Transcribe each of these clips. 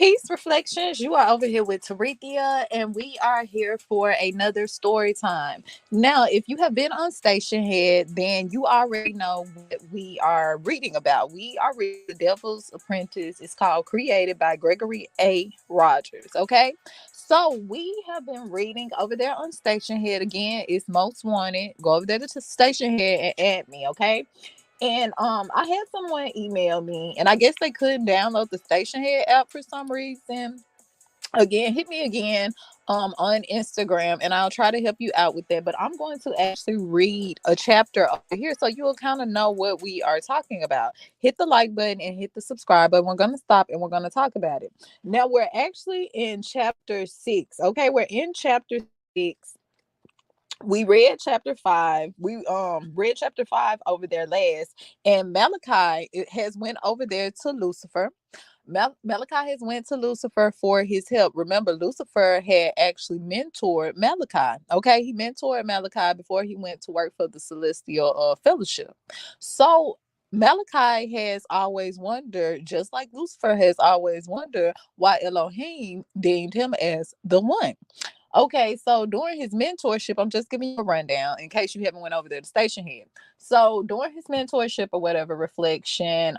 Peace Reflections. You are over here with Tarithia, and we are here for another story time. Now, if you have been on Station Head, then you already know what we are reading about. We are reading The Devil's Apprentice. It's called Created by Gregory A. Rogers. Okay, so we have been reading over there on Station Head. Again, it's Most Wanted. Go over there to Station Head and add me. Okay. And I had someone email me, and I guess they couldn't download the Station Head app for some reason. Again, hit me again on Instagram, and I'll try to help you out with that. But I'm going to actually read a chapter over here so you'll kind of know what we are talking about. Hit the like button and hit the subscribe button. We're going to stop and we're going to talk about it. Now we're actually in chapter 6. Okay, we're in chapter 6. We read chapter 5. We read chapter 5 over there last, and Malachi has went over there to Lucifer. Malachi has went to Lucifer for his help. Remember, Lucifer had actually mentored Malachi. Okay, he mentored Malachi before he went to work for the Celestial Fellowship. So Malachi has always wondered, just like Lucifer has always wondered, why Elohim deemed him as the one. Okay, so during his mentorship, I'm just giving you a rundown in case you haven't went over there to Station Head. So during his mentorship or whatever reflection,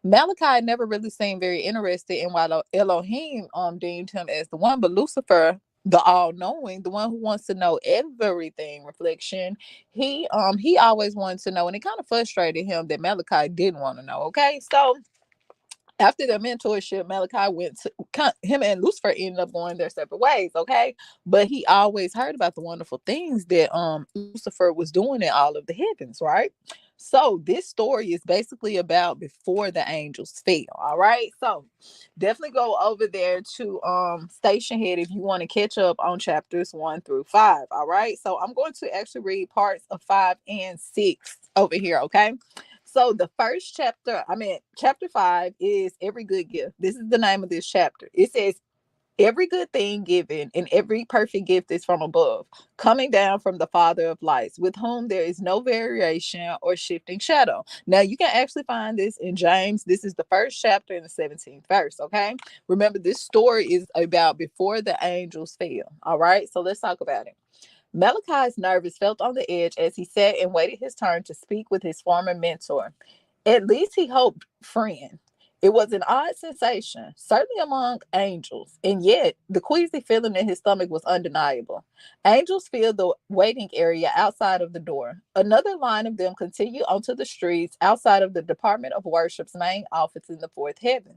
Malachi never really seemed very interested in why Elohim deemed him as the one, but Lucifer, the all-knowing, the one who wants to know everything, reflection, he always wanted to know, and it kind of frustrated him that Malachi didn't want to know. Okay, so after their mentorship, Malachi went to him and Lucifer ended up going their separate ways. Okay, but he always heard about the wonderful things that Lucifer was doing in all of the heavens, right? So this story is basically about before the angels fell. All right, so definitely go over there to Station Head if you want to catch up on chapters 1 through 5. All right, so I'm going to actually read parts of 5 and 6 over here. Okay. So the first chapter, chapter 5 is every good gift. This is the name of this chapter. It says, every good thing given and every perfect gift is from above, coming down from the Father of lights, with whom there is no variation or shifting shadow. Now you can actually find this in James. This is the first chapter in the 17th verse. Okay. Remember, this story is about before the angels fell. All right. So let's talk about it. Malachi's nerves felt on the edge as he sat and waited his turn to speak with his former mentor. At least he hoped friend. It was an odd sensation, certainly among angels, and yet the queasy feeling in his stomach was undeniable. Angels filled the waiting area outside of the door. Another line of them continued onto the streets outside of the Department of Worship's main office in the fourth heaven.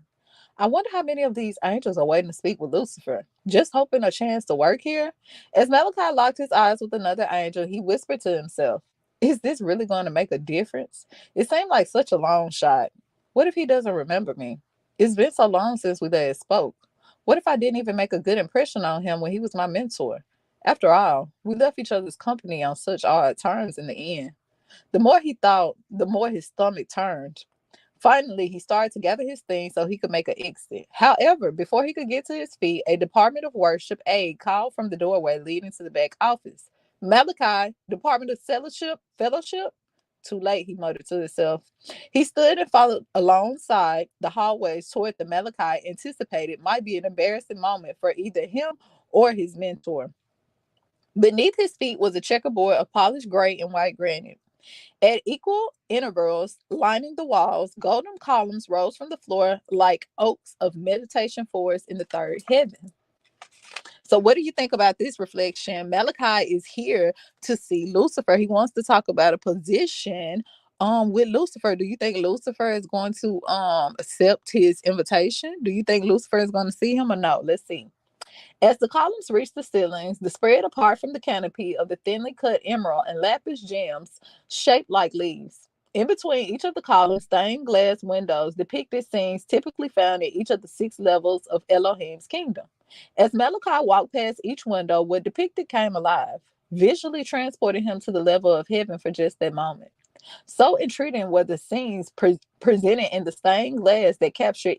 I wonder how many of these angels are waiting to speak with Lucifer, just hoping a chance to work here. As Malachi locked his eyes with another angel, he whispered to himself, is this really going to make a difference? It seemed like such a long shot. What if he doesn't remember me? It's been so long since we last spoke. What if I didn't even make a good impression on him when he was my mentor? After all, we left each other's company on such odd terms in the end. The more he thought, the more his stomach turned. Finally, he started to gather his things so he could make an exit. However, before he could get to his feet, a Department of Worship aide called from the doorway leading to the back office. Malachi, Department of Fellowship? Too late, he muttered to himself. He stood and followed alongside the hallways toward the Malachi anticipated might be an embarrassing moment for either him or his mentor. Beneath his feet was a checkerboard of polished gray and white granite. At equal intervals, lining the walls, golden columns rose from the floor like oaks of meditation forest in the third heaven. So, what do you think about this reflection? Malachi is here to see Lucifer. He wants to talk about a position with Lucifer. Do you think Lucifer is going to accept his invitation? Do you think Lucifer is going to see him or no? Let's see. As the columns reached the ceilings, the spread apart from the canopy of the thinly cut emerald and lapis gems shaped like leaves. In between each of the columns, stained glass windows depicted scenes typically found in each of the 6 levels of Elohim's kingdom. As Malachi walked past each window, what depicted came alive, visually transporting him to the level of heaven for just that moment. So intriguing were the scenes presented in the stained glass that captured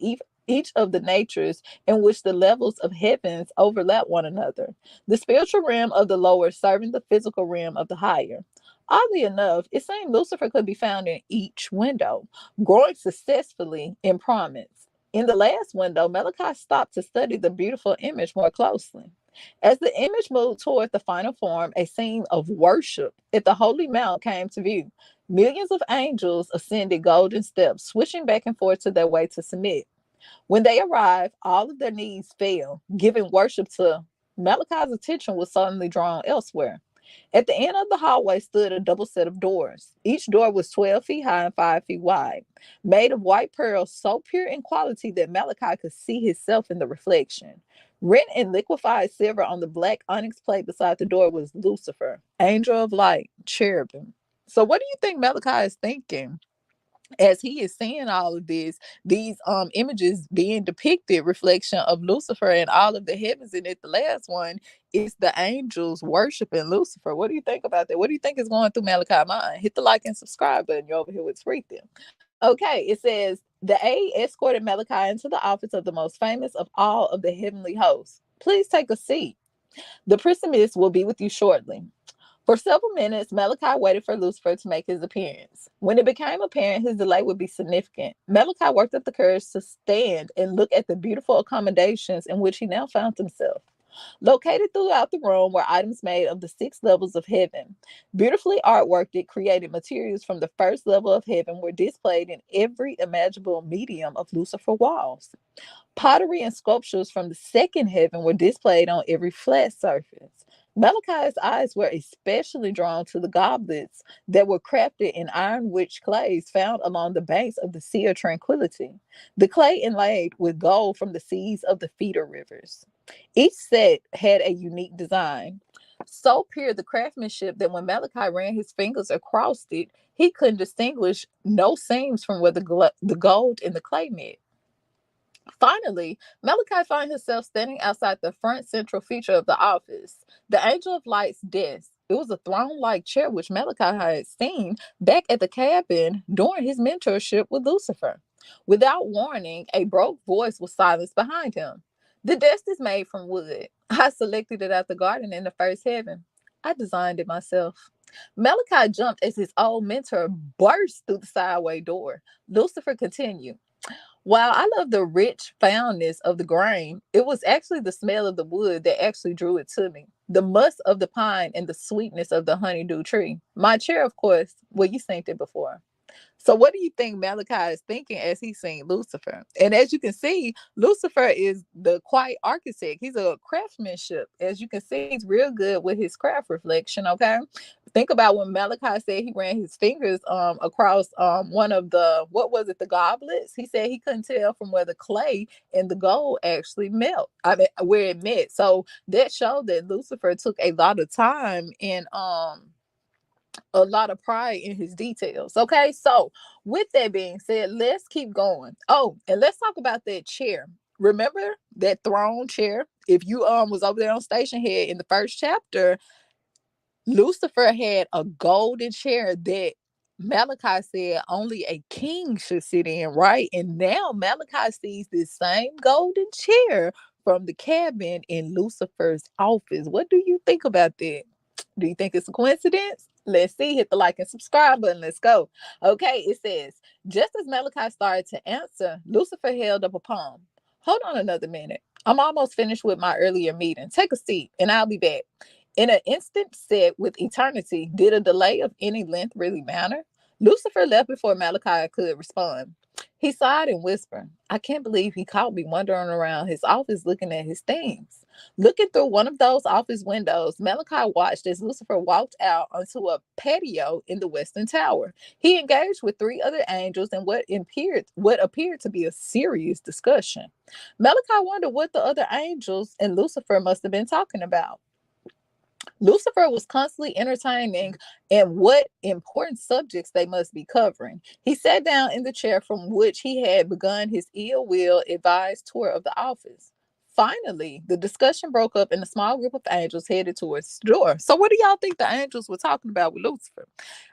each of the natures in which the levels of heavens overlap one another, the spiritual realm of the lower serving the physical realm of the higher. Oddly enough, it seemed Lucifer could be found in each window, growing successfully in prominence. In the last window, Malachi stopped to study the beautiful image more closely. As the image moved toward the final form, a scene of worship at the Holy Mount came to view. Millions of angels ascended golden steps, switching back and forth to their way to submit. When they arrived, all of their knees fell, giving worship to Malachi's attention was suddenly drawn elsewhere. At the end of the hallway stood a double set of doors. Each door was 12 feet high and 5 feet wide, made of white pearls so pure in quality that Malachi could see himself in the reflection. Written in liquefied silver on the black onyx plate beside the door was Lucifer, angel of light, cherubim. So, what do you think Malachi is thinking as he is seeing all of these images being depicted, reflection of Lucifer and all of the heavens, and at the last one is the angels worshiping Lucifer? What do you think about that? What do you think is going through Malachi's mind? Hit the like and subscribe button. You're over here with Freethia. Okay, it says the aide escorted Malachi into the office of the most famous of all of the heavenly hosts. Please take a seat. The pessimist will be with you shortly. For several minutes, Malachi waited for Lucifer to make his appearance. When it became apparent his delay would be significant, Malachi worked up the courage to stand and look at the beautiful accommodations in which he now found himself. Located throughout the room were items made of the 6 levels of heaven. Beautifully artworked, it created materials from the first level of heaven were displayed in every imaginable medium of Lucifer walls. Pottery and sculptures from the second heaven were displayed on every flat surface. Malachi's eyes were especially drawn to the goblets that were crafted in iron rich clays found along the banks of the Sea of Tranquility, the clay inlaid with gold from the seas of the feeder rivers. Each set had a unique design. So pure the craftsmanship that when Malachi ran his fingers across it, he couldn't distinguish no seams from where the gold and the clay met. Finally, Malachi found himself standing outside the front central feature of the office, the Angel of Light's desk. It was a throne-like chair which Malachi had seen back at the cabin during his mentorship with Lucifer. Without warning, a broke voice was silenced behind him. The desk is made from wood. I selected it at the garden in the first heaven. I designed it myself. Malachi jumped as his old mentor burst through the sideway door. Lucifer continued. While I love the rich foundness of the grain, it was actually the smell of the wood that actually drew it to me. The musk of the pine and the sweetness of the honeydew tree. My chair, of course, well, you seen it before. So, what do you think Malachi is thinking as he's seeing Lucifer? And as you can see, Lucifer is the quiet architect. He's a craftsmanship. As you can see, he's real good with his craft reflection. Okay, think about when Malachi said he ran his fingers across one of the, what was it, the goblets. He said he couldn't tell from where the clay and the gold actually melt. I mean, where it met. So that showed that Lucifer took a lot of time and a lot of pride in his details. Okay, so with that being said, let's keep going. Oh, and let's talk about that chair. Remember that throne chair? If you was over there on Station Head in the first chapter, Lucifer had a golden chair that Malachi said only a king should sit in, right? And now Malachi sees this same golden chair from the cabin in Lucifer's office. What do you think about that? Do you think it's a coincidence? Let's see. Hit the like and subscribe button. Let's go. Okay, it says, just as Malachi started to answer, Lucifer held up a palm. Hold on another minute. I'm almost finished with my earlier meeting. Take a seat and I'll be back. In an instant set with eternity, did a delay of any length really matter? Lucifer left before Malachi could respond. He sighed and whispered, I can't believe he caught me wandering around his office looking at his things. Looking through one of those office windows, Malachi watched as Lucifer walked out onto a patio in the Western Tower. He engaged with 3 other angels in what appeared to be a serious discussion. Malachi wondered what the other angels and Lucifer must have been talking about. Lucifer was constantly entertaining and what important subjects they must be covering. He sat down in the chair from which he had begun his ill-will advised tour of the office. Finally, the discussion broke up and a small group of angels headed towards the door. So what do y'all think the angels were talking about with Lucifer?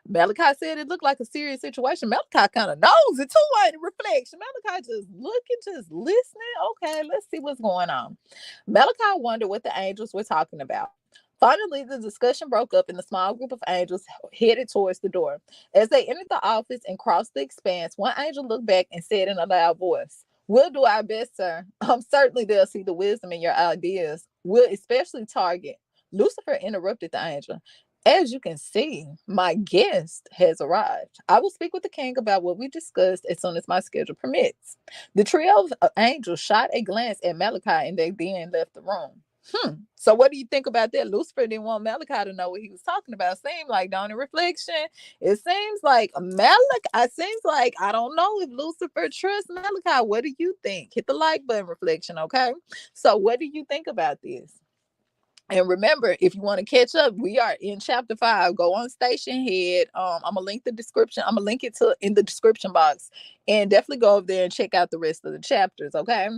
Malachi said it looked like a serious situation. Malachi kind of knows it too, ain't it? Reflection. Malachi just looking, just listening. Okay, let's see what's going on. Malachi wondered what the angels were talking about. Finally, the discussion broke up and the small group of angels headed towards the door. As they entered the office and crossed the expanse, one angel looked back and said in a loud voice, We'll do our best, sir. Certainly they'll see the wisdom in your ideas. We'll especially target. Lucifer interrupted the angel. As you can see, my guest has arrived. I will speak with the king about what we discussed as soon as my schedule permits. The trio of angels shot a glance at Malachi and they then left the room. So what do you think about that? Lucifer didn't want Malachi to know what he was talking about. Seemed like, down in reflection, it seems like Malachi. It seems like, I don't know if Lucifer trusts Malachi. What do you think? Hit the like button, reflection. Okay. So what do you think about this? And remember, if you want to catch up, we are in chapter 5. Go on Station Head. I'm gonna link the description. I'm gonna link it to in the description box, and definitely go over there and check out the rest of the chapters. Okay.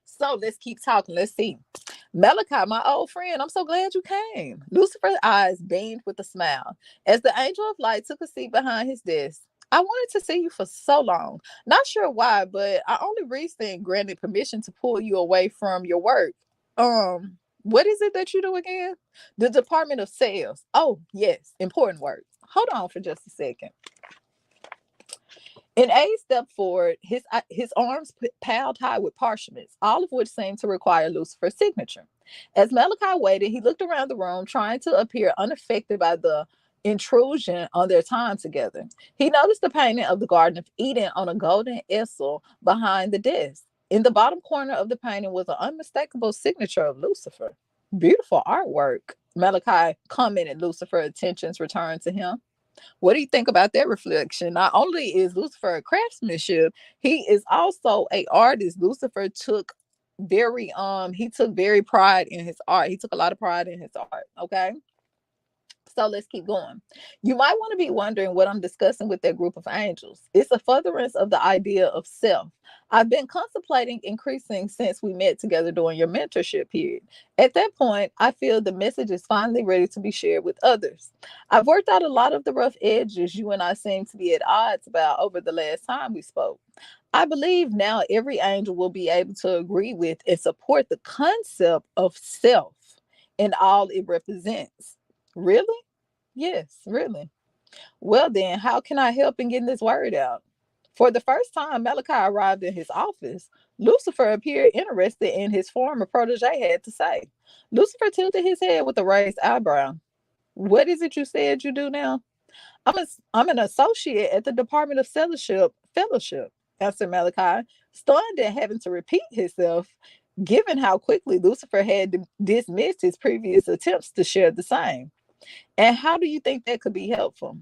So let's keep talking. Let's see. Malachi, my old friend, I'm so glad you came. Lucifer's eyes beamed with a smile as the angel of light took a seat behind his desk. I wanted to see you for so long. Not sure why, but I only recently granted permission to pull you away from your work. What is it that you do again? The Department of Sales. Oh, yes, important work. Hold on for just a second. And A stepped forward, his arms piled high with parchments, all of which seemed to require Lucifer's signature. As Malachi waited, he looked around the room, trying to appear unaffected by the intrusion on their time together. He noticed the painting of the Garden of Eden on a golden easel behind the desk. In the bottom corner of the painting was an unmistakable signature of Lucifer. Beautiful artwork, Malachi commented. Lucifer's attentions returned to him. What do you think about that reflection? Not only is Lucifer a craftsmanship, he is also a artist. Lucifer took very pride in his art. He took a lot of pride in his art. Okay. So let's keep going. You might want to be wondering what I'm discussing with that group of angels. It's a furtherance of the idea of self. I've been contemplating increasing since we met together during your mentorship period. At that point, I feel the message is finally ready to be shared with others. I've worked out a lot of the rough edges you and I seem to be at odds about over the last time we spoke. I believe now every angel will be able to agree with and support the concept of self and all it represents. Really? Yes, really. Well, then, how can I help in getting this word out? For the first time Malachi arrived in his office, Lucifer appeared interested in his former protege had to say. Lucifer tilted his head with a raised eyebrow. What is it you said you do now? I'm an associate at the Department of Fellowship, answered Malachi, stunned at having to repeat himself, given how quickly Lucifer had dismissed his previous attempts to share the same. And how do you think that could be helpful?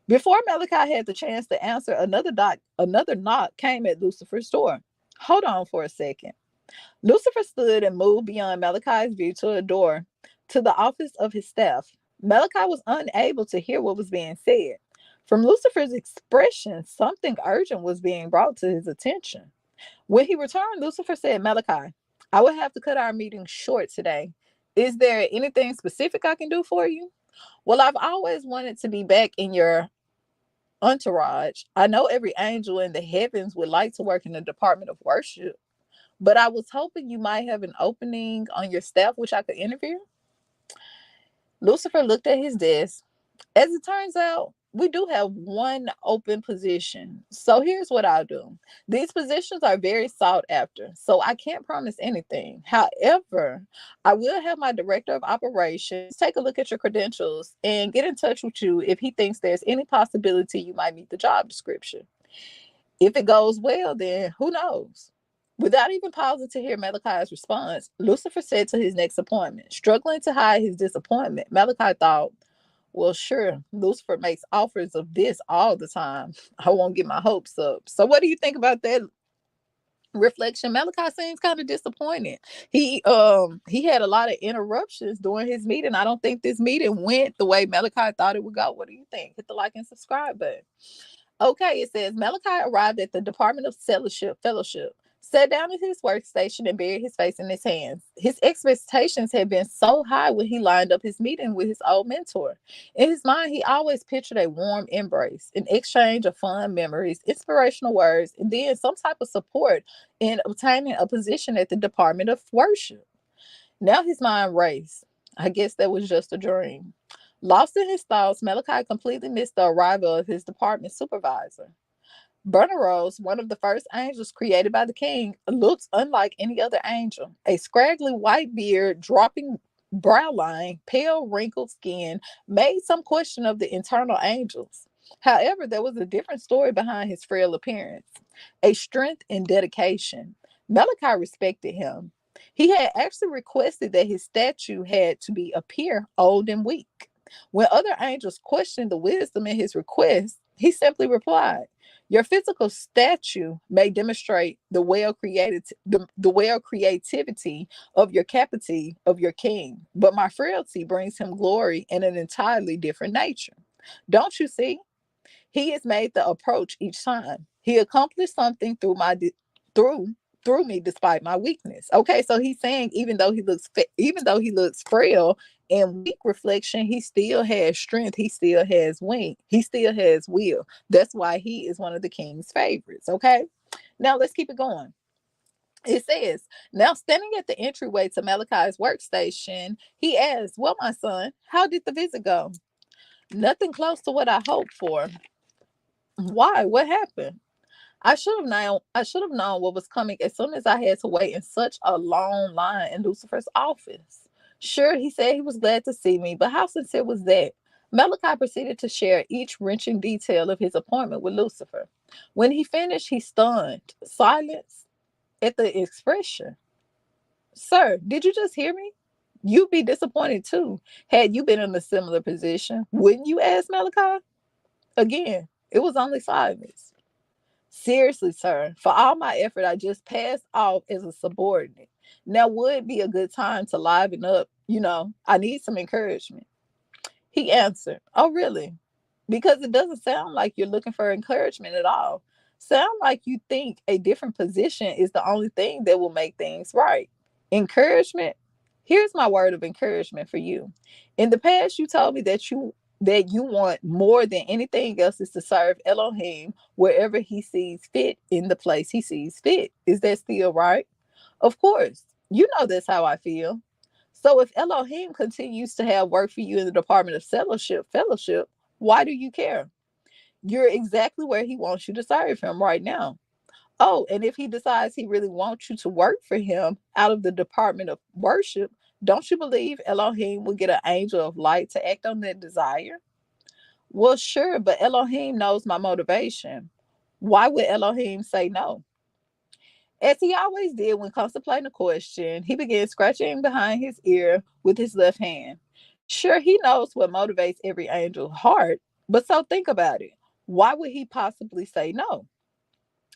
Before Malachi had the chance to answer, another knock came at Lucifer's door. Hold on for a second. Lucifer stood and moved beyond Malachi's view to a door to the office of his staff. Malachi was unable to hear what was being said. From Lucifer's expression, something urgent was being brought to his attention. When he returned, Lucifer said, Malachi, I will have to cut our meeting short today. Is there anything specific I can do for you? Well, I've always wanted to be back in your entourage. I know every angel in the heavens would like to work in the Department of Worship, but I was hoping you might have an opening on your staff which I could interview. Lucifer looked at his desk. As it turns out, we do have one open position. So here's what I'll do. These positions are very sought after, so I can't promise anything. However, I will have my director of operations take a look at your credentials and get in touch with you if he thinks there's any possibility you might meet the job description. If it goes well, then who knows? Without even pausing to hear Malachi's response, Lucifer said to his next appointment, struggling to hide his disappointment. Malachi thought, well, sure, Lucifer makes offers of this all the time. I won't get my hopes up. So what do you think about that reflection? Malachi seems kind of disappointed. He had a lot of interruptions during his meeting. I don't think this meeting went the way Malachi thought it would go. What do you think? Hit the like and subscribe button. Okay, it says Malachi arrived at the Department of Fellowship, sat down at his workstation, and buried his face in his hands. His expectations had been so high when he lined up his meeting with his old mentor. In his mind, he always pictured a warm embrace, an exchange of fun memories, inspirational words, and then some type of support in obtaining a position at the Department of Worship. Now his mind raced. I guess that was just a dream. Lost in his thoughts, Malachi completely missed the arrival of his department supervisor. Berneros, one of the first angels created by the king, looks unlike any other angel. A scraggly white beard, dropping brow line, pale, wrinkled skin made some question of the internal angels. However, there was a different story behind his frail appearance, a strength and dedication. Malachi respected him. He had actually requested that his statue had to be appear old and weak. When other angels questioned the wisdom in his request, he simply replied, your physical statue may demonstrate the well creativity of your capacity of your king, but my frailty brings him glory in an entirely different nature. Don't you see? He has made the approach each time. He accomplished something through through me despite my weakness. Okay, so he's saying even though he looks frail and weak reflection, he still has strength. He still has wing. He still has will. That's why he is one of the king's favorites. Okay, now let's keep it going. It says, now standing at the entryway to Malachi's workstation, he asks, well, my son, how did the visit go? Nothing close to what I hoped for. Why? What happened? I should have known what was coming as soon as I had to wait in such a long line in Lucifer's office. Sure, he said he was glad to see me, but how sincere was that? Malachi proceeded to share each wrenching detail of his appointment with Lucifer. When he finished, he stunned, silence at the expression. Sir, did you just hear me? You'd be disappointed too, had you been in a similar position. Wouldn't you, ask Malachi? Again, it was only silence. Seriously, sir, for all my effort, I just passed off as a subordinate. Now would be a good time to liven up. I need some encouragement. He answered, oh, really? Because it doesn't sound like you're looking for encouragement at all. Sound like you think a different position is the only thing that will make things right. Encouragement? Here's my word of encouragement for you. In the past, you told me that you want more than anything else is to serve Elohim wherever he sees fit in the place he sees fit. Is that still right? Of course. You know that's how I feel. So if Elohim continues to have work for you in the department of fellowship, why do you care? You're exactly where he wants you to serve him right now. Oh, and if he decides he really wants you to work for him out of the department of worship, don't you believe Elohim will get an angel of light to act on that desire? Well, sure, but Elohim knows my motivation. Why would Elohim say no? As he always did when contemplating a question, he began scratching behind his ear with his left hand. Sure, he knows what motivates every angel's heart, but so think about it. Why would he possibly say no?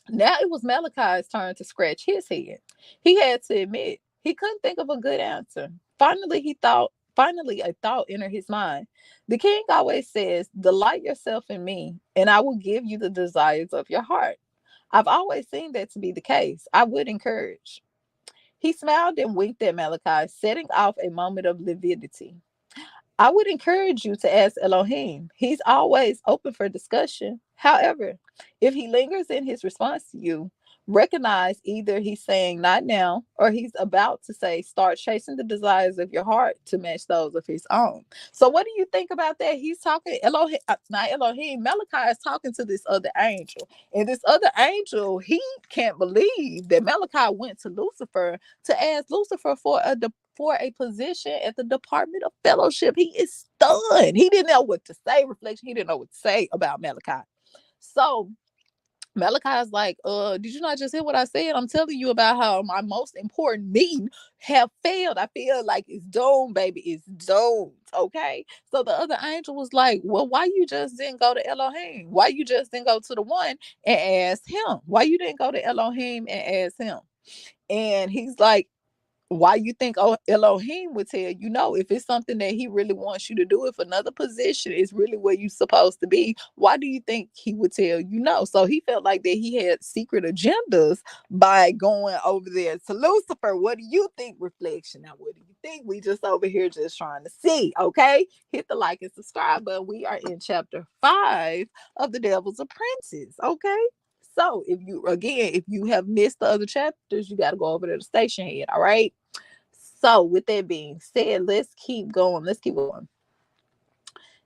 Now it was Malachi's turn to scratch his head. He had to admit he couldn't think of a good answer. Finally, a thought entered his mind. The king always says, delight yourself in me, and I will give you the desires of your heart. I've always seen that to be the case. I would encourage. He smiled and winked at Malachi, setting off a moment of lividity. I would encourage you to ask Elohim. He's always open for discussion. However, if he lingers in his response to you, recognize either he's saying not now or he's about to say start chasing the desires of your heart to match those of his own. So what do you think about that? He's talking Elohim, not Elohim. Malachi is talking to this other angel. And this other angel, he can't believe that Malachi went to Lucifer to ask Lucifer for a position at the Department of Fellowship. He is stunned. He didn't know what to say. Reflection. He didn't know what to say about Malachi. So Malachi is like, did you not just hear what I said? I'm telling you about how my most important meeting have failed. I feel like it's doomed, baby. It's doomed. Okay. So the other angel was like, well, why you just didn't go to Elohim? Why you just didn't go to the one and ask him? Why you didn't go to Elohim and ask him? And he's like, why you think Elohim would tell you no if it's something that he really wants you to do, if another position is really where you're supposed to be, why do you think he would tell you no? So he felt like that he had secret agendas by going over there to Lucifer. What do you think, reflection? Now what do you think? We just over here just trying to see. Okay, hit the like and subscribe button. We are in chapter 5 of The Devil's Apprentice. Okay, so if you have missed the other chapters, you got to go over to the station head. All right. So with that being said, let's keep going.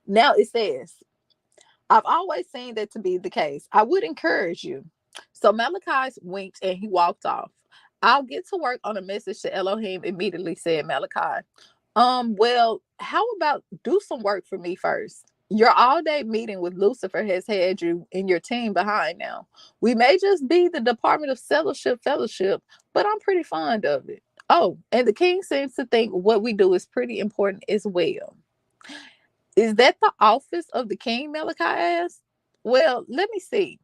Now it says, I've always seen that to be the case. I would encourage you. So Malachi winked and he walked off. I'll get to work on a message to Elohim immediately, said Malachi. Well, how about do some work for me first? Your all day meeting with Lucifer has had you and your team behind now. We may just be the Department of Fellowship, but I'm pretty fond of it. Oh, and the king seems to think what we do is pretty important as well. Is that the office of the king? Malachi asked. Well, let me see.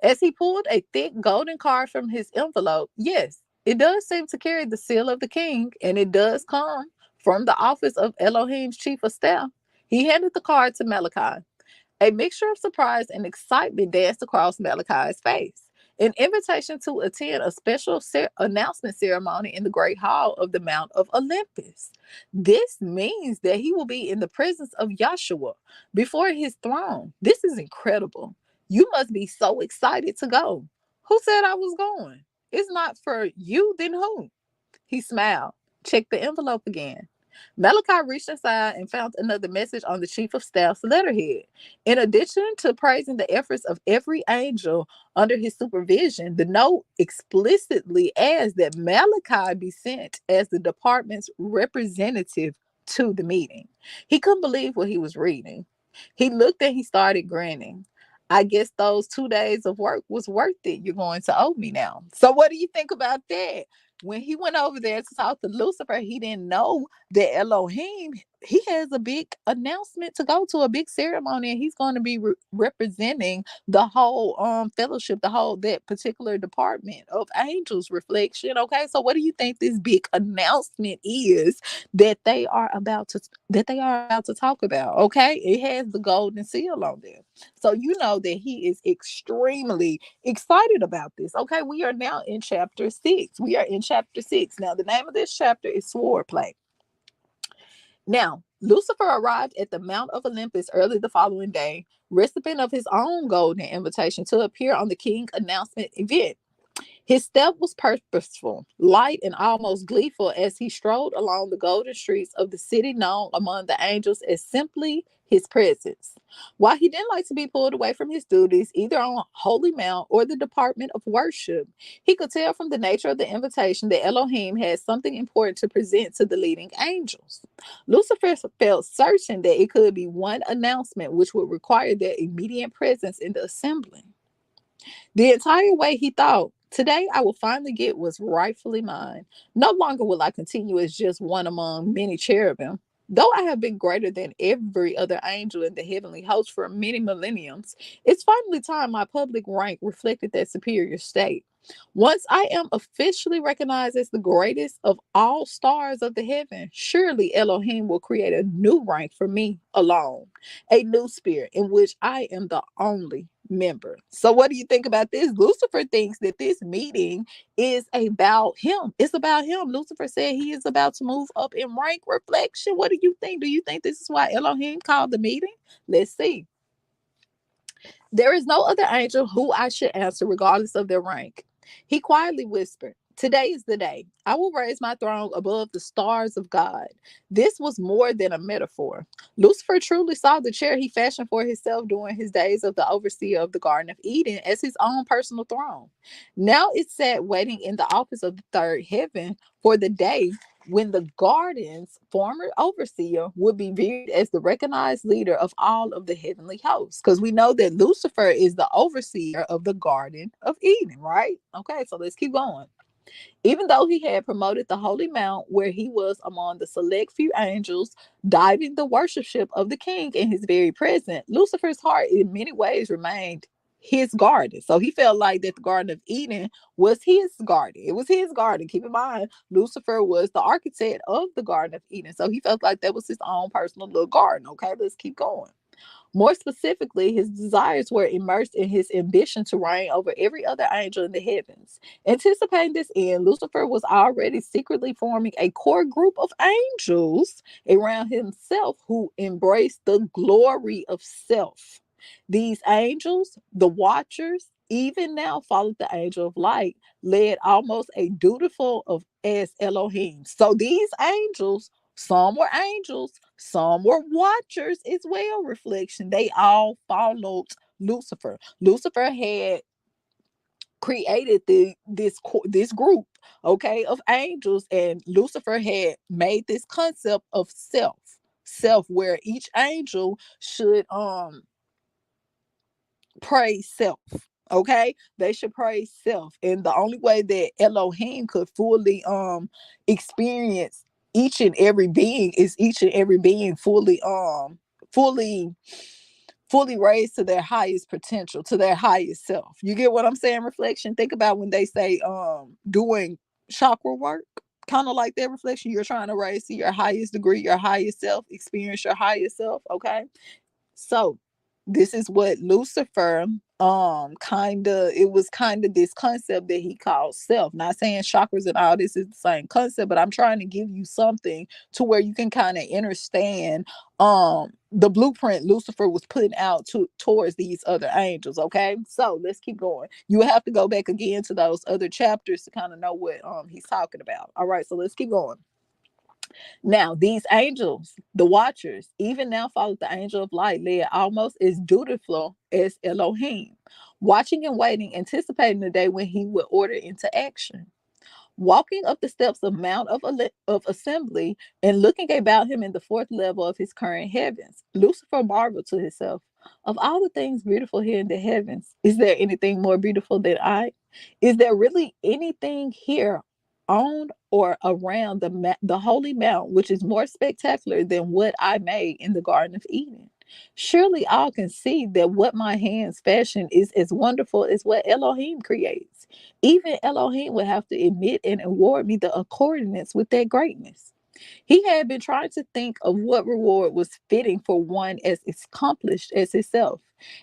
As he pulled a thick golden card from his envelope, yes, it does seem to carry the seal of the king, and it does come from the office of Elohim's chief of staff. He handed the card to Malachi. A mixture of surprise and excitement danced across Malachi's face. An invitation to attend a special announcement ceremony in the great hall of the Mount of Olympus. This means that he will be in the presence of Yahshua before his throne. This is incredible. You must be so excited to go. Who said I was going? It's not for you, then who? He smiled, checked the envelope again. Malachi reached inside and found another message on the chief of staff's letterhead. In addition to praising the efforts of every angel under his supervision, the note explicitly adds that Malachi be sent as the department's representative to the meeting. He couldn't believe what he was reading. He looked and he started grinning. I guess those 2 days of work was worth it. You're going to owe me now. So, what do you think about that? When he went over there to talk to Lucifer, he didn't know that Elohim, he has a big announcement to go to, a big ceremony, and he's going to be representing the whole fellowship, the whole that particular department of angels reflection. Okay, so what do you think this big announcement is that they are about to talk about? Okay, it has the golden seal on there. So you know that he is extremely excited about this. Okay, we are now in chapter 6. We are in chapter 6. Now, the name of this chapter is Swordplay. Now, Lucifer arrived at the Mount of Olympus early the following day, recipient of his own golden invitation to appear on the king announcement event. His step was purposeful, light, and almost gleeful as he strode along the golden streets of the city known among the angels as simply his presence. While he didn't like to be pulled away from his duties, either on Holy Mount or the Department of Worship, he could tell from the nature of the invitation that Elohim had something important to present to the leading angels. Lucifer felt certain that it could be one announcement which would require their immediate presence in the assembly. The entire way he thought, today I will finally get what's rightfully mine. No longer will I continue as just one among many cherubim. Though I have been greater than every other angel in the heavenly host for many millenniums, it's finally time my public rank reflected that superior state. Once I am officially recognized as the greatest of all stars of the heaven, surely Elohim will create a new rank for me alone, a new spirit in which I am the only member. So, what do you think about this? Lucifer thinks that this meeting is about him. It's about him. Lucifer said he is about to move up in rank reflection. What do you think? Do you think this is why Elohim called the meeting? Let's see. There is no other angel who I should answer, regardless of their rank. He quietly whispered, today is the day. I will raise my throne above the stars of God. This was more than a metaphor. Lucifer truly saw the chair he fashioned for himself during his days of the overseer of the Garden of Eden as his own personal throne. Now it sat waiting in the office of the third heaven for the day when the garden's former overseer would be viewed as the recognized leader of all of the heavenly hosts. Because we know that Lucifer is the overseer of the Garden of Eden, right? Okay, so let's keep going. Even though he had promoted the Holy Mount, where he was among the select few angels, diving the worshipship of the king in his very presence, Lucifer's heart in many ways remained his garden. So he felt like that the Garden of Eden was his garden. It was his garden. Keep in mind, Lucifer was the architect of the Garden of Eden. So he felt like that was his own personal little garden. Okay, let's keep going. More specifically, his desires were immersed in his ambition to reign over every other angel in the heavens. Anticipating this end, Lucifer was already secretly forming a core group of angels around himself who embraced the glory of self. These angels, the watchers, even now followed the angel of light, led almost a dutiful of as Elohim. So these angels Some were angels, some were watchers as well. Reflection. They all followed Lucifer. Lucifer had created this group, okay, of angels, and Lucifer had made this concept of self, where each angel should praise self. Okay, they should praise self, and the only way that Elohim could fully experience each and every being is each and every being fully fully raised to their highest potential, to their highest self. You get what I'm saying? Reflection. Think about when they say doing chakra work, kind of like that. Reflection. You're trying to raise to your highest degree, your highest self, experience your highest self. Okay, so this is what Lucifer it was kind of this concept that he called self. Not saying chakras and all this is the same concept, but I'm trying to give you something to where you can kind of understand the blueprint Lucifer was putting out towards these other angels. Okay, so let's keep going. You have to go back again to those other chapters to kind of know what he's talking about. All right, so let's keep going. Now, these angels, the watchers, even now followed the angel of light, led almost as dutiful as Elohim, watching and waiting, anticipating the day when he would order into action. Walking up the steps of Mount of Assembly and looking about him in the fourth level of his current heavens, Lucifer marveled to himself, of all the things beautiful here in the heavens, is there anything more beautiful than I? Is there really anything here on or around the holy mount which is more spectacular than what I made in the Garden of Eden? Surely all can see that what my hands fashion is as wonderful as what Elohim creates. Even Elohim would have to admit and award me the accordance with that greatness. He had been trying to think of what reward was fitting for one as accomplished as himself.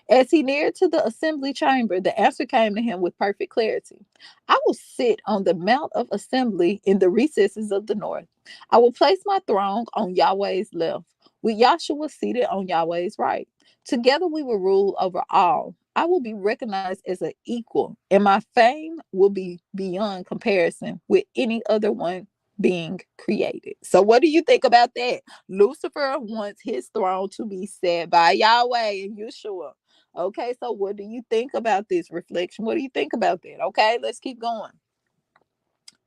As he neared to the assembly chamber, the answer came to him with perfect clarity. I will sit on the Mount of Assembly in the recesses of the north. I will place my throne on Yahweh's left, with Yahshua seated on Yahweh's right. Together we will rule over all. I will be recognized as an equal, and my fame will be beyond comparison with any other one being created. So, what do you think about that? Lucifer wants his throne to be set by Yahweh and Yeshua. Okay, so what do you think about this reflection? What do you think about that? Okay, let's keep going.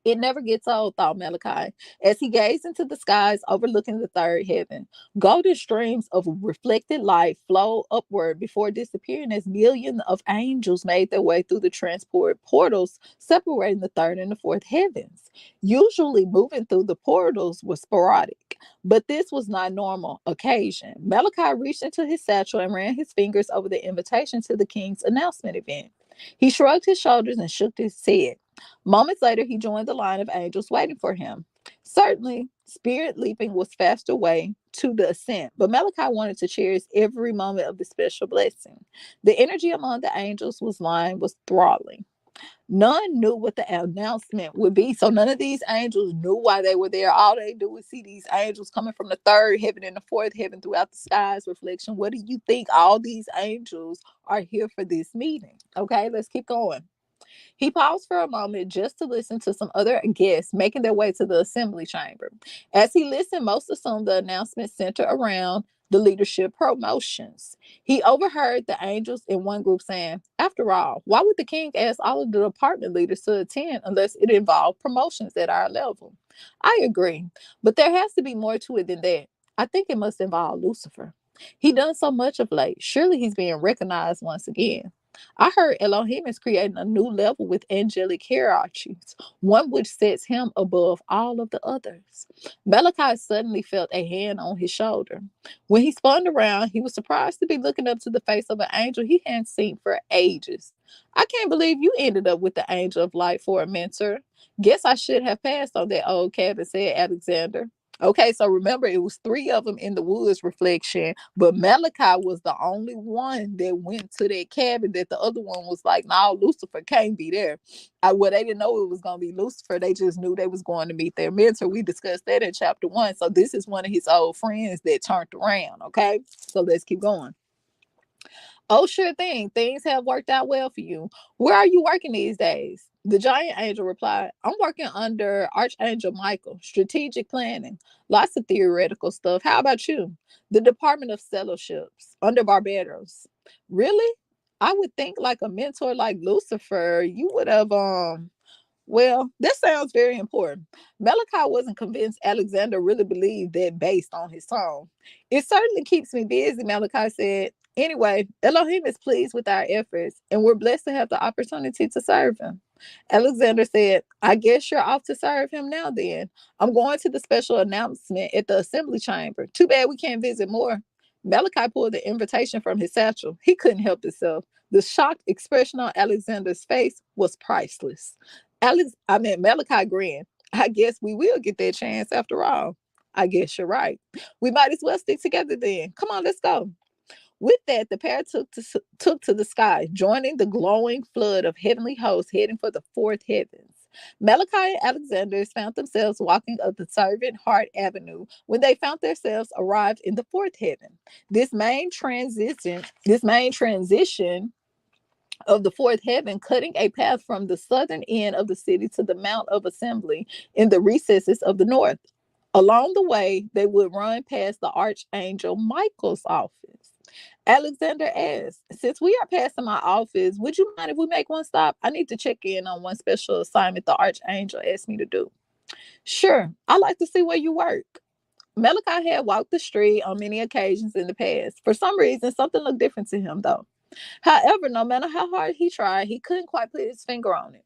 It never gets old, thought Malachi, as he gazed into the skies overlooking the third heaven. Golden streams of reflected light flowed upward before disappearing as millions of angels made their way through the transport portals separating the third and the fourth heavens. Usually, moving through the portals was sporadic, but this was not normal occasion. Malachi reached into his satchel and ran his fingers over the invitation to the king's announcement event. He shrugged his shoulders and shook his head. Moments later, he joined the line of angels waiting for him. Certainly, spirit leaping was faster way to the ascent, but Malachi wanted to cherish every moment of the special blessing. The energy among the angels was throttling. None knew what the announcement would be. So none of these angels knew why they were there. All they do is see these angels coming from the third heaven and the fourth heaven throughout the skies. Reflection. What do you think? All these angels are here for this meeting. Okay, let's keep going. He paused for a moment just to listen to some other guests making their way to the assembly chamber. As he listened, most assumed the announcement centered around the leadership promotions. He overheard the angels in one group saying, after all, why would the king ask all of the department leaders to attend unless it involved promotions at our level? I agree, but there has to be more to it than that. I think it must involve Lucifer. He done so much of late. Surely he's being recognized once again. I heard Elohim is creating a new level with angelic hierarchies, one which sets him above all of the others. Malachi suddenly felt a hand on his shoulder. When he spun around, he was surprised to be looking up to the face of an angel he hadn't seen for ages. I can't believe you ended up with the angel of light for a mentor. Guess I should have passed on that old cabin, said Alexander. Okay, so remember, it was three of them in the woods. Reflection, but Malachi was the only one that went to that cabin. That the other one was like, "No, Lucifer can't be there." Well, they didn't know it was gonna be Lucifer. They just knew they was going to meet their mentor. We discussed that in chapter 1. So this is one of his old friends that turned around. Okay, so let's keep going. Oh, sure thing. Things have worked out well for you. Where are you working these days? The giant angel replied, I'm working under Archangel Michael, strategic planning, lots of theoretical stuff. How about you? The Department of Fellowships, under Barbados. Really? I would think like a mentor like Lucifer, you would have well, this sounds very important. Malachi wasn't convinced Alexander really believed that based on his tone. It certainly keeps me busy, Malachi said. Anyway, Elohim is pleased with our efforts, and we're blessed to have the opportunity to serve him. Alexander said, I guess you're off to serve him now then. I'm going to the special announcement at the assembly chamber. Too bad we can't visit more. Malachi pulled the invitation from his satchel. He couldn't help himself. The shocked expression on Alexander's face was priceless. Malachi grinned. I guess we will get that chance after all. I guess you're right. We might as well stick together then. Come on, let's go. With that, the pair took to the sky, joining the glowing flood of heavenly hosts heading for the fourth heavens. Malachi and Alexander found themselves walking up the servant heart avenue when they found themselves arrived in the fourth heaven. This main transition of the fourth heaven, cutting a path from the southern end of the city to the Mount of Assembly in the recesses of the north. Along the way, they would run past the Archangel Michael's office. Alexander asked, since we are passing my office, would you mind if we make one stop? I need to check in on one special assignment the Archangel asked me to do. Sure, I'd like to see where you work. Malachi had walked the street on many occasions in the past. For some reason, something looked different to him, though. However, no matter how hard he tried, he couldn't quite put his finger on it.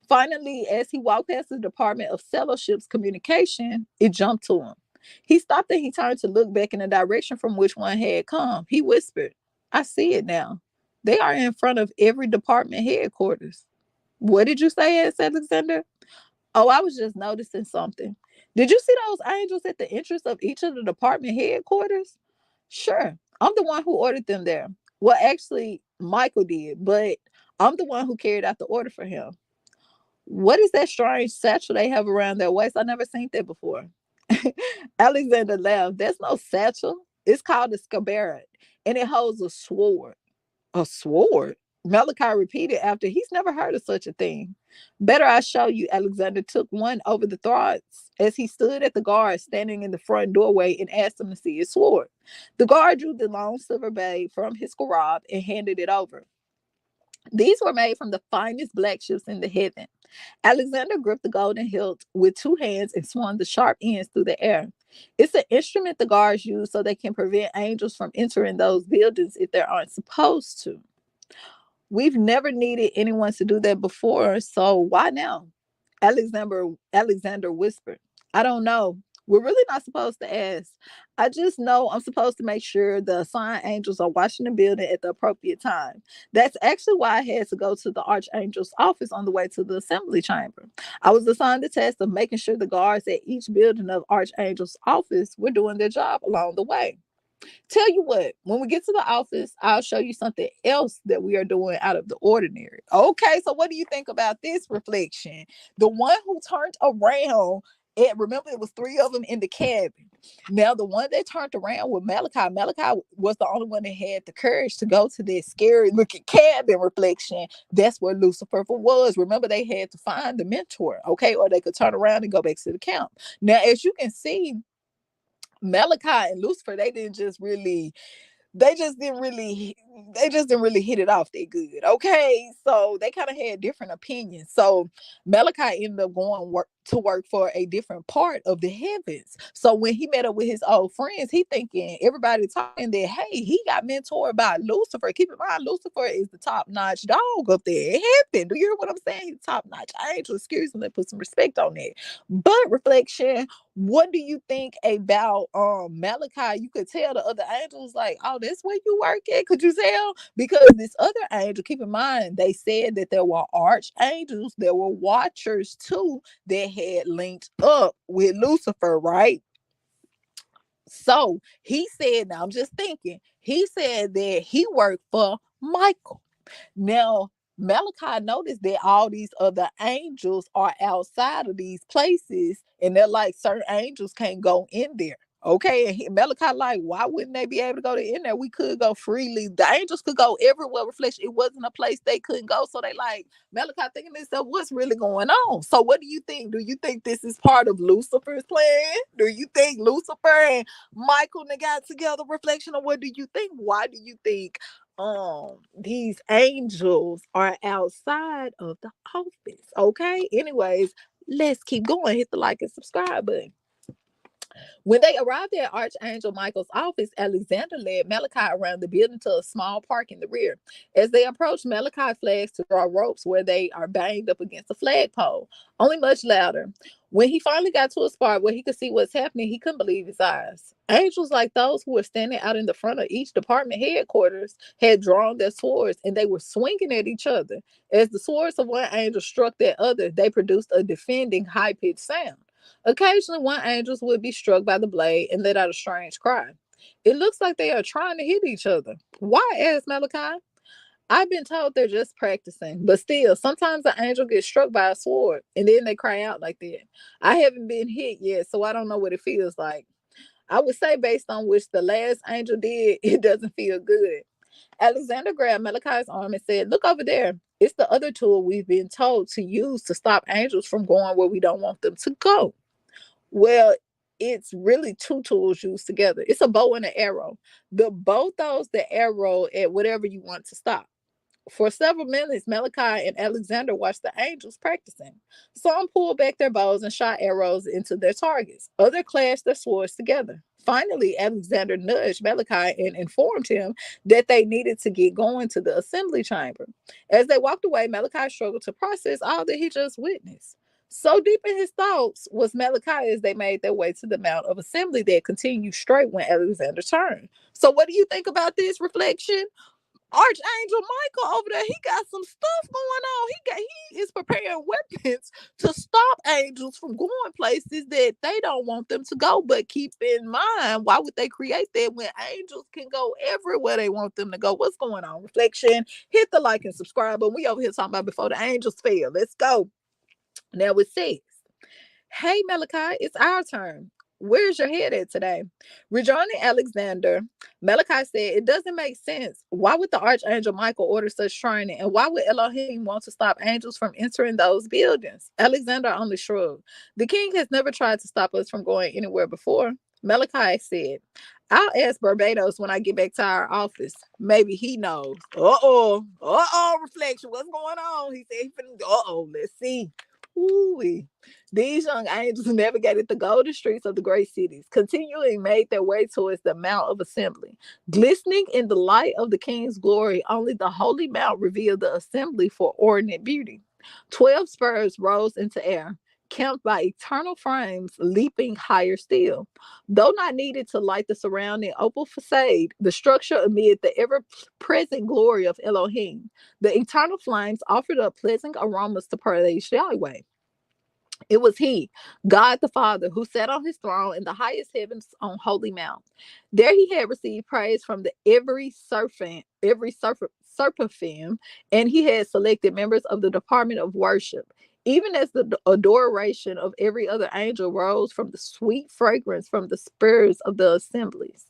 Finally, as he walked past the Department of Fellowships Communication, it jumped to him. He stopped and he turned to look back in the direction from which one had come. He whispered, I see it now. They are in front of every department headquarters. What did you say, asked Alexander? Oh, I was just noticing something. Did you see those angels at the entrance of each of the department headquarters? Sure. I'm the one who ordered them there. Well, actually, Michael did, but I'm the one who carried out the order for him. What is that strange satchel they have around their waist? I never seen that before. Alexander laughed. That's no satchel. It's called a scabbard, and it holds a sword. A sword? Malachi repeated after he's never heard of such a thing. Better I show you. Alexander took one over the throats as he stood at the guard standing in the front doorway and asked him to see his sword. The guard drew the long silver blade from his garab and handed it over. These were made from the finest black chips in the heaven. Alexander gripped the golden hilt with two hands and swung the sharp ends through the air. It's an instrument the guards use so they can prevent angels from entering those buildings if they aren't supposed to. We've never needed anyone to do that before, so why now? Alexander whispered. I don't know. We're really not supposed to ask. I just know I'm supposed to make sure the assigned angels are watching the building at the appropriate time. That's actually why I had to go to the Archangel's office on the way to the assembly chamber. I was assigned the task of making sure the guards at each building of Archangel's office were doing their job along the way. Tell you what, when we get to the office, I'll show you something else that we are doing out of the ordinary. Okay, so what do you think about this reflection? The one who turned around, and remember, it was three of them in the cabin. Now, the one that turned around with Malachi was the only one that had the courage to go to that scary looking cabin reflection. That's where Lucifer was. Remember, they had to find the mentor, okay, or they could turn around and go back to the camp. Now, as you can see, Malachi and Lucifer, they just didn't really hit it off that good. Okay. So they kind of had different opinions. So Malachi ended up going to work for a different part of the heavens. So when he met up with his old friends, he thinking everybody talking that, hey, he got mentored by Lucifer. Keep in mind, Lucifer is the top-notch dog up there in heaven. Do you hear what I'm saying? He's top-notch angel. Excuse me, put some respect on that. But reflection, what do you think about Malachi? You could tell the other angels like, oh, that's where you work at. Could you tell? Because this other angel, keep in mind, they said that there were archangels, there were watchers too that had linked up with Lucifer, right? So he said, now I'm just thinking, he said that he worked for Michael. Now, Malachi noticed that all these other angels are outside of these places, and they're like, certain angels can't go in there. Okay, and Malachi like, why wouldn't they be able to go to in there? We could go freely. The angels could go everywhere. Reflection. It wasn't a place they couldn't go. So they like Malachi thinking to themselves, what's really going on? So what do you think? Do you think this is part of Lucifer's plan? Do you think Lucifer and Michael they got together? Reflection. Or what do you think? Why do you think these angels are outside of the office? Okay. Anyways, let's keep going. Hit the like and subscribe button. When they arrived at Archangel Michael's office, Alexander led Malachi around the building to a small park in the rear. As they approached, Malachi flags to draw ropes where they are banged up against a flagpole, only much louder. When he finally got to a spot where he could see what's happening, he couldn't believe his eyes. Angels like those who were standing out in the front of each department headquarters had drawn their swords and they were swinging at each other. As the swords of one angel struck that other, they produced a defending high-pitched sound. Occasionally, one angel would be struck by the blade and let out a strange cry. It looks like they are trying to hit each other. Why? Asked Malachi. I've been told they're just practicing, but still, sometimes an angel gets struck by a sword and then they cry out like that. I haven't been hit yet, so I don't know what it feels like. I would say, based on which the last angel did, it doesn't feel good. Alexander grabbed Malachi's arm and said, look over there. It's the other tool we've been told to use to stop angels from going where we don't want them to go. Well, it's really two tools used together. It's a bow and an arrow. The bow throws the arrow at whatever you want to stop. For several minutes, Malachi and Alexander watched the angels practicing. Some pulled back their bows and shot arrows into their targets. Others clashed their swords together. Finally, Alexander nudged Malachi and informed him that they needed to get going to the assembly chamber. As they walked away, Malachi struggled to process all that he just witnessed. So deep in his thoughts was Malachi as they made their way to the Mount of Assembly that continued straight when Alexander turned. So, what do you think about this reflection? Archangel Michael over there, he got some stuff going on. He is preparing weapons to stop angels from going places that they don't want them to go. But keep in mind, why would they create that when angels can go everywhere they want them to go? What's going on? Reflection. Hit the like and subscribe. But we over here talking about before the angels fell. Let's go. Now it says, hey, Malachi, it's our turn. Where's your head at today? Rejoining Alexander, Malachi said, it doesn't make sense. Why would the Archangel Michael order such training? And why would Elohim want to stop angels from entering those buildings? Alexander only shrugged. The king has never tried to stop us from going anywhere before. Malachi said, I'll ask Barbados when I get back to our office. Maybe he knows. Reflection. What's going on? He said, let's see. Ooh-wee. These young angels navigated the golden streets of the great cities, continuing made their way towards the Mount of Assembly. Glistening in the light of the king's glory, only the holy mount revealed the assembly for ordinate beauty. 12 spurs rose into air, camped by eternal frames leaping higher still. Though not needed to light the surrounding opal facade, the structure amid the ever-present glory of Elohim, the eternal flames offered up pleasant aromas to praise Yahweh. It was he, God the Father, who sat on his throne in the highest heavens on Holy Mount. There he had received praise from the seraphim, and he had selected members of the department of worship. Even as the adoration of every other angel rose from the sweet fragrance from the spurs of the assemblies.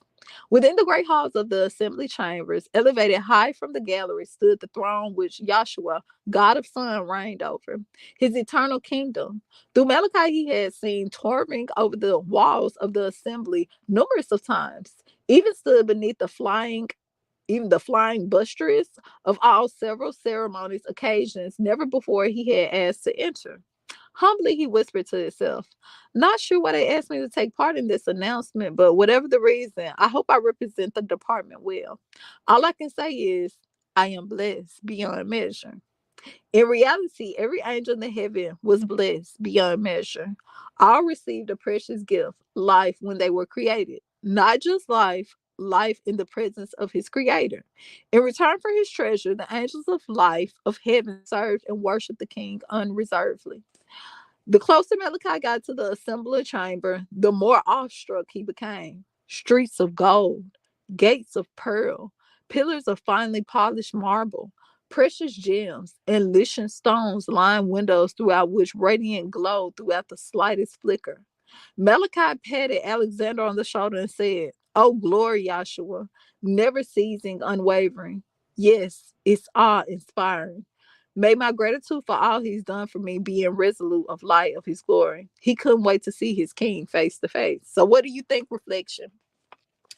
Within the great halls of the assembly chambers, elevated high from the gallery, stood the throne which Yahshua, God of Son, reigned over, his eternal kingdom. Through Malachi, he had seen towering over the walls of the assembly numerous of times, even stood beneath even the flying buttress of all several ceremonies, occasions never before he had asked to enter. Humbly, he whispered to himself, not sure why they asked me to take part in this announcement, but whatever the reason, I hope I represent the department well. All I can say is, I am blessed beyond measure. In reality, every angel in heaven was blessed beyond measure. All received a precious gift, life when they were created. Not just life, life in the presence of his creator. In return for his treasure, the angels of life of heaven served and worshiped the king unreservedly. The closer Malachi got to the assembly chamber, the more awestruck he became. Streets of gold, gates of pearl, pillars of finely polished marble, precious gems, and Lycian stones lined windows throughout which radiant glowed throughout the slightest flicker. Malachi patted Alexander on the shoulder and said, "Oh, glory, Yahshua, never ceasing, unwavering. Yes, it's awe-inspiring. May my gratitude for all he's done for me be in resolute of light of his glory." He couldn't wait to see his king face to face. So what do you think, reflection?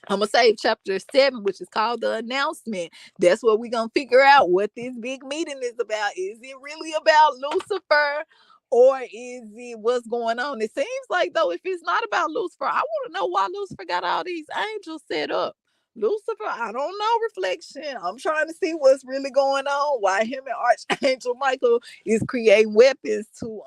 I'm gonna save chapter 7, which is called the announcement. That's what we're gonna figure out what this big meeting is about. Is it really about Lucifer, or is it what's going on? It seems like, though, if it's not about Lucifer, I want to know why Lucifer got all these angels set up. Lucifer, I don't know, reflection. I'm trying to see what's really going on. Why him and Archangel Michael is creating weapons to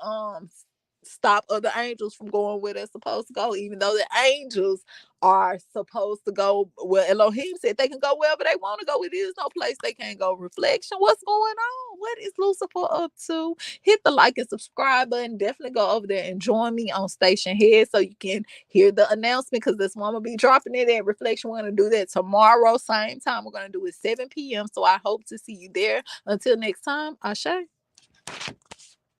stop other angels from going where they're supposed to go, even though the angels are supposed to go. Well, Elohim said they can go wherever they want to go. It is no place they can't go. Reflection, what's going on? What is Lucifer up to? Hit the like and subscribe button. Definitely go over there and join me on Station Head so you can hear the announcement, because this one will be dropping it at Reflection. We're going to do that tomorrow, same time. We're going to do it 7 p.m. So I hope to see you there. Until next time, Ashe.